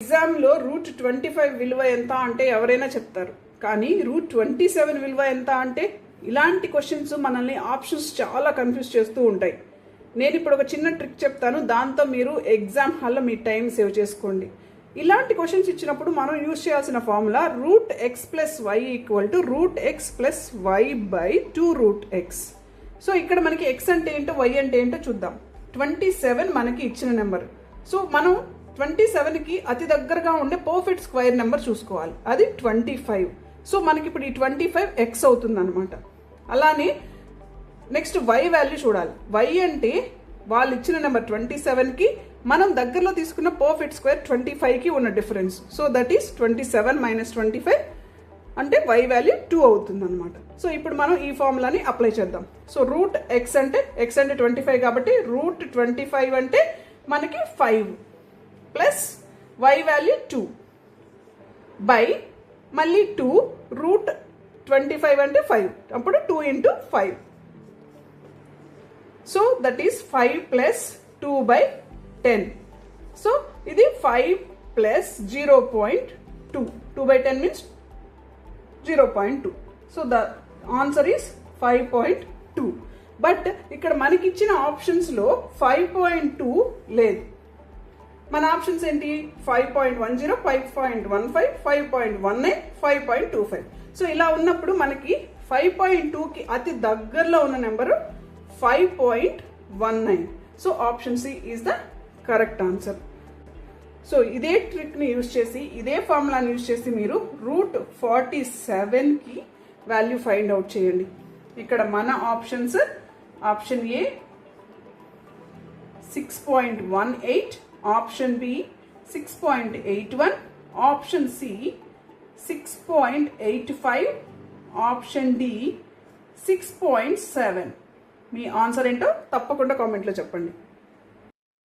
ఎగ్జామ్లో √25 విలువ ఎంత అంటే ఎవరైనా చెప్తారు, కానీ √27 విలువ ఎంత అంటే ఇలాంటి క్వశ్చన్స్ మనల్ని ఆప్షన్స్ చాలా కన్ఫ్యూజ్ చేస్తూ ఉంటాయి. నేను ఇప్పుడు ఒక చిన్న ట్రిక్ చెప్తాను, దాంతో మీరు ఎగ్జామ్ హాల్లో మీ టైం సేవ్ చేసుకోండి. ఇలాంటి క్వశ్చన్స్ ఇచ్చినప్పుడు మనం యూజ్ చేయాల్సిన formula √x + y = √x + y / 2√x. So ఇక్కడ మనకి x అంటే ఏంటో y అంటే ఏంటో చూద్దాం. 27 మనకి ఇచ్చిన నెంబర్. సో మనం 27కి అతి దగ్గరగా ఉండే పర్ఫెక్ట్ స్క్వేర్ నెంబర్ చూసుకోవాలి, అది 25. సో మనకి ఇప్పుడు ఈ 25 x అవుతుంది అనమాట. అలానే నెక్స్ట్ y వాల్యూ చూడాలి. y అంటే వాళ్ళు ఇచ్చిన నెంబర్ 27కి మనం దగ్గరలో తీసుకున్న పర్ఫెక్ట్ స్క్వేర్ 25కి ఉన్న డిఫరెన్స్. సో దట్ ఈస్ 27 - 25 అంటే y వాల్యూ 2 అవుతుంది అనమాట. సో ఇప్పుడు మనం ఈ ఫార్ములాని అప్లై చేద్దాం. సో √x అంటే x అంటే 25 కాబట్టి √25 అంటే మనకి 5 ప్లస్ y వాల్యూ 2 బై మళ్ళీ 2 √25 అంటే 5, అప్పుడు 2 × 5. So that is 5 + 2 / 10. సో ఇది 5 + 0.2. 2/10 means 0.2. So the answer is 5.2. But ఇక్కడ మనకిచ్చిన ఆప్షన్స్లో 5.2 లేదు. మన ఆప్షన్స్ ఏంటి? 5.10, 5.15, 5.19, 5.25. సో ఇలా ఉన్నప్పుడు మనకి 5.2కి అతి దగ్గరలో ఉన్న నెంబరు 5.19. So option C is the correct answer. So ఇదే ట్రిక్ని యూజ్ చేసి, ఇదే ఫార్ములాని యూజ్ చేసి మీరు √47కి వాల్యూ ఫైండ్ అవుట్ చేయండి. ఇక్కడ మన options, option A 6.18, option B 6.81, option C 6.85, option D 6.7. మీ ఆన్సర్ ఏంటో తప్పకుండా కామెంట్లో చెప్పండి.